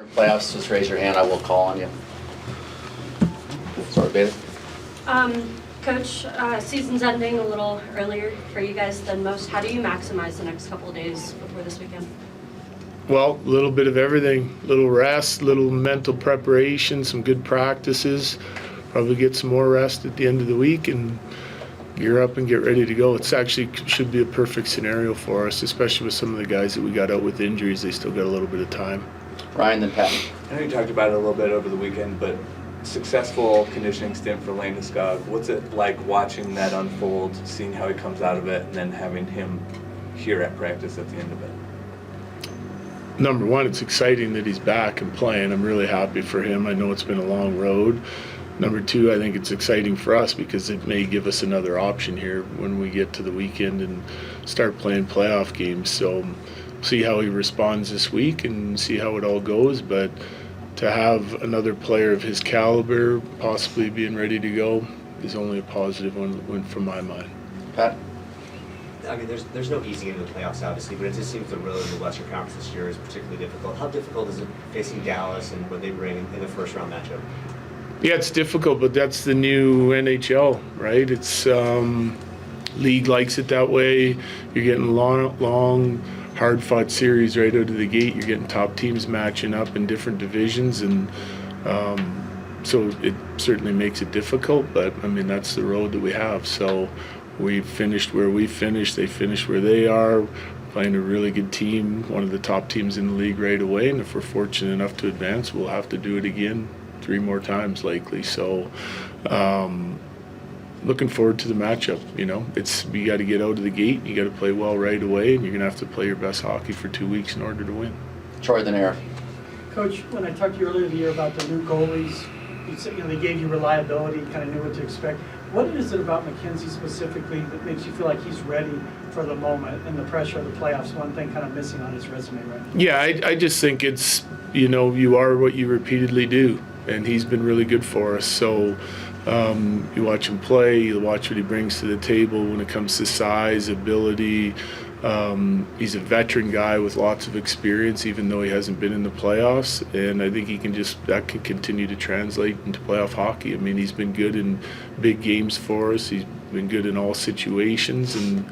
Playoffs, just raise your hand, I will call on you. Sorry, Bailey. Coach, season's ending a little earlier for you guys than most. How do you maximize the next couple of days before this weekend? Well, a little bit of everything. Little rest, little mental preparation, some good practices. Probably get some more rest at the end of the week and gear up and get ready to go. It's actually should be a perfect scenario for us, especially with some of the guys that we got out with injuries. They still got a little bit of time. Ryan, then Pat. I know you talked about it a little bit over the weekend, but successful conditioning stint for Landeskog. What's it like watching that unfold, seeing how he comes out of it, and then having him here at practice at the end of it? Number one, it's exciting that he's back and playing. I'm really happy for him. I know it's been a long road. Number two, I think it's exciting for us because it may give us another option here when we get to the weekend and start playing playoff games. So see how he responds this week and see how it all goes. But to have another player of his caliber possibly being ready to go is only a positive one from my mind. Pat? I mean, there's no easy into the playoffs, obviously, but it just seems the road in the Western Conference this year is particularly difficult. How difficult is it facing Dallas and what they bring in the first round matchup? Yeah, it's difficult, but that's the new NHL, right? It's league likes it that way. You're getting long, hard-fought series right out of the gate. You're getting top teams matching up in different divisions, and so it certainly makes it difficult. But I mean, that's the road that we have. So we finished where we finished. They finished where they are. Playing a really good team, one of the top teams in the league right away. And if we're fortunate enough to advance, we'll have to do it again 3 more times likely. So looking forward to the matchup. You know, you got to get out of the gate, you got to play well right away, and you're gonna have to play your best hockey for 2 weeks in order to win. Troy, then Eric. Coach, when I talked to you earlier in the year about the new goalies, you said, they gave you reliability, kind of knew what to expect. What is it about McKenzie specifically that makes you feel like he's ready for the moment and the pressure of the playoffs? One thing kind of missing on his resume right now. Yeah, I just think it's, you are what you repeatedly do, and he's been really good for us. So you watch him play, you watch what he brings to the table when it comes to size, ability. He's a veteran guy with lots of experience, even though he hasn't been in the playoffs, and I think that can continue to translate into playoff hockey. I mean, he's been good in big games for us. He's been good in all situations, and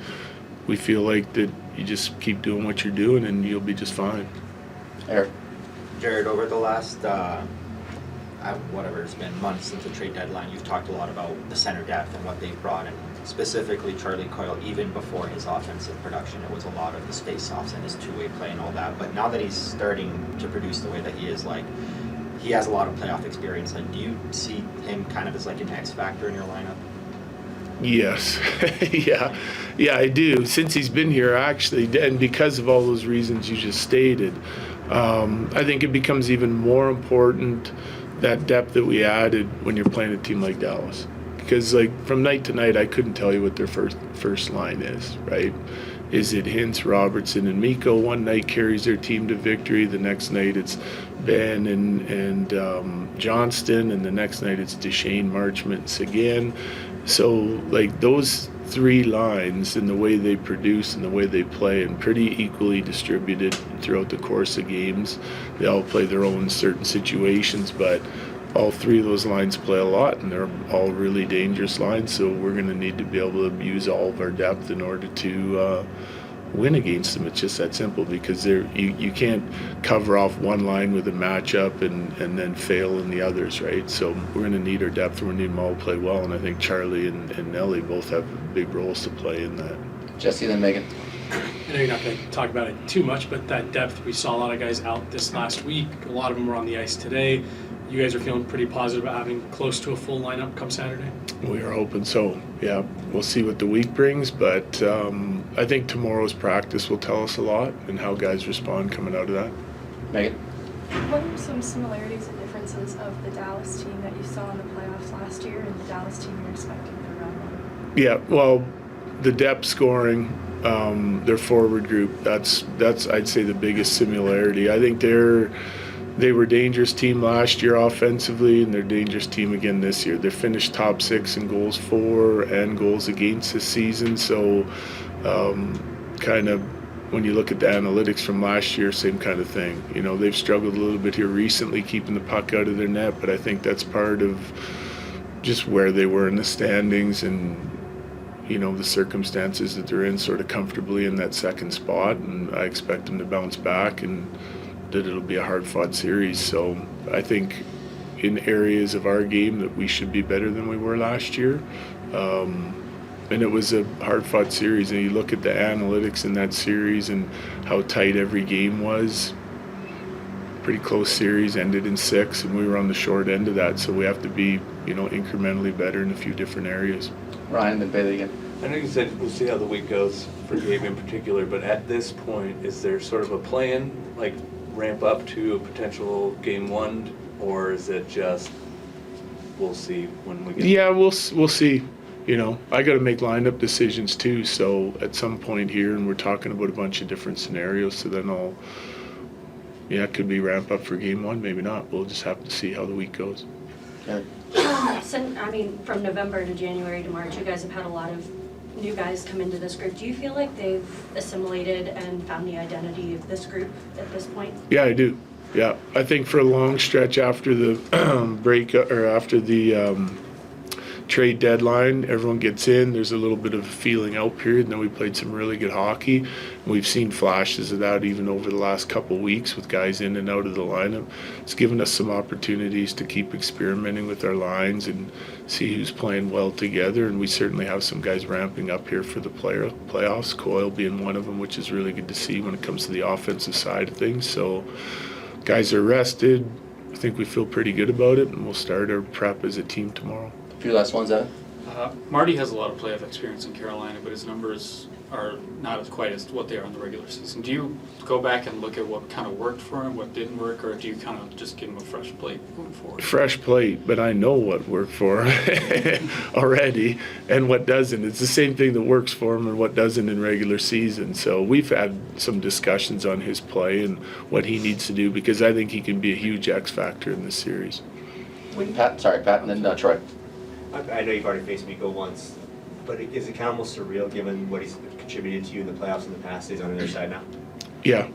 we feel like that you just keep doing what you're doing and you'll be just fine. Eric. Jared, over the last whatever it's been, months since the trade deadline, you've talked a lot about the center depth and what they've brought in. Specifically, Charlie Coyle, even before his offensive production, it was a lot of his face-offs and his two-way play and all that. But now that he's starting to produce the way that he is, like, he has a lot of playoff experience. Like, do you see him kind of as like an X factor in your lineup? Yes. Yeah, I do. Since he's been here, actually, and because of all those reasons you just stated, I think it becomes even more important, that depth that we added when you're playing a team like Dallas. Because from night to night, I couldn't tell you what their first line is, right? Is it Hintz, Robertson, and Mikko? One night carries their team to victory. The next night it's Ben and Johnston, and the next night it's Duchesne, Marchment, and Seguin. So those 3 lines and the way they produce and the way they play, and pretty equally distributed throughout the course of games. They all play their own certain situations, but all 3 of those lines play a lot, and they're all really dangerous lines. So we're going to need to be able to use all of our depth in order to win against them. It's just that simple, because you can't cover off one line with a matchup and then fail in the others, right? So we're going to need our depth, and we're going to need them all to play well, and I think Charlie and Nelly both have big roles to play in that. Jesse, then Megan. I know you're not going to talk about it too much, but that depth, we saw a lot of guys out this last week. A lot of them were on the ice today. You guys are feeling pretty positive about having close to a full lineup come Saturday? We are hoping so, yeah. We'll see what the week brings, but I think tomorrow's practice will tell us a lot and how guys respond coming out of that. Megan. What are some similarities and differences of the Dallas team that you saw in the playoffs last year and the Dallas team you're expecting for round 1? Yeah, well, the depth scoring, their forward group, that's I'd say the biggest similarity. I think they were a dangerous team last year offensively, and they're a dangerous team again this year. They finished top 6 in goals for and goals against this season, so kind of when you look at the analytics from last year, same kind of thing. You know, they've struggled a little bit here recently keeping the puck out of their net, but I think that's part of just where they were in the standings and, you know, the circumstances that they're in, sort of comfortably in that second spot. And I expect them to bounce back and that it'll be a hard-fought series. So I think in areas of our game that we should be better than we were last year. And it was a hard-fought series, and you look at the analytics in that series and how tight every game was. Pretty close series, ended in 6, and we were on the short end of that, so we have to be, you know, incrementally better in a few different areas. Ryan, then Bailey again. I know you said we'll see how the week goes for Gabe in particular, but at this point, is there sort of a plan, like ramp up to a potential game 1, or is it just we'll see when we get? Yeah, we'll see. You know, I got to make lineup decisions too. So at some point here, and we're talking about a bunch of different scenarios. So then it could be ramp up for game 1, maybe not. We'll just have to see how the week goes. Okay. From November to January to March, you guys have had a lot of new guys come into this group. Do you feel like they've assimilated and found the identity of this group at this point? Yeah, I do. Yeah, I think for a long stretch after the break or after the trade deadline, everyone gets in. There's a little bit of a feeling out period, and then we played some really good hockey. And we've seen flashes of that even over the last couple of weeks with guys in and out of the lineup. It's given us some opportunities to keep experimenting with our lines and see who's playing well together. And we certainly have some guys ramping up here for the playoffs, Coyle being one of them, which is really good to see when it comes to the offensive side of things. So guys are rested. I think we feel pretty good about it, and we'll start our prep as a team tomorrow. A few last ones, Evan. Marty has a lot of playoff experience in Carolina, but his numbers are not as quite as what they are in the regular season. Do you go back and look at what kind of worked for him, what didn't work, or do you kind of just give him a fresh plate moving forward? Fresh plate, but I know what worked for him already and what doesn't. It's the same thing that works for him and what doesn't in regular season. So we've had some discussions on his play and what he needs to do, because I think he can be a huge X factor in this series. Pat, and then Troy. I know you've already faced Mikko once, but is it kind of almost surreal given what he's contributed to you in the playoffs in the past? He's on the other side now. Yeah.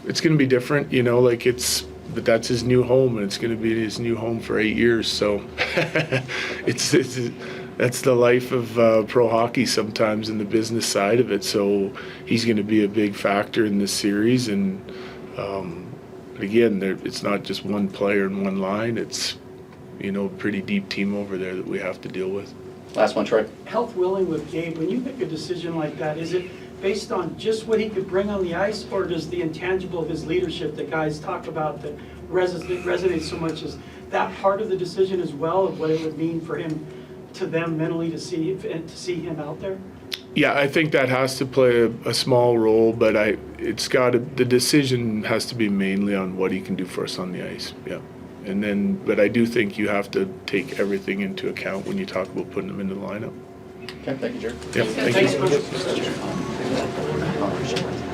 It's going to be different, you know, but that's his new home, and it's going to be his new home for 8 years. So that's the life of pro hockey sometimes, in the business side of it. So he's going to be a big factor in this series. And again, it's not just one player and one line. It's, you know, a pretty deep team over there that we have to deal with. Last one, Troy. Health willing with Gabe, when you make a decision like that, is it based on just what he could bring on the ice, or does the intangible of his leadership that guys talk about that resonates so much, is that part of the decision as well, of what it would mean for him, to them mentally, to see him out there? Yeah, I think that has to play a small role, but the decision has to be mainly on what he can do for us on the ice. Yeah. But I do think you have to take everything into account when you talk about putting them into the lineup. Okay, thank you, Jerry. Yeah, thank you. Thanks, Coach.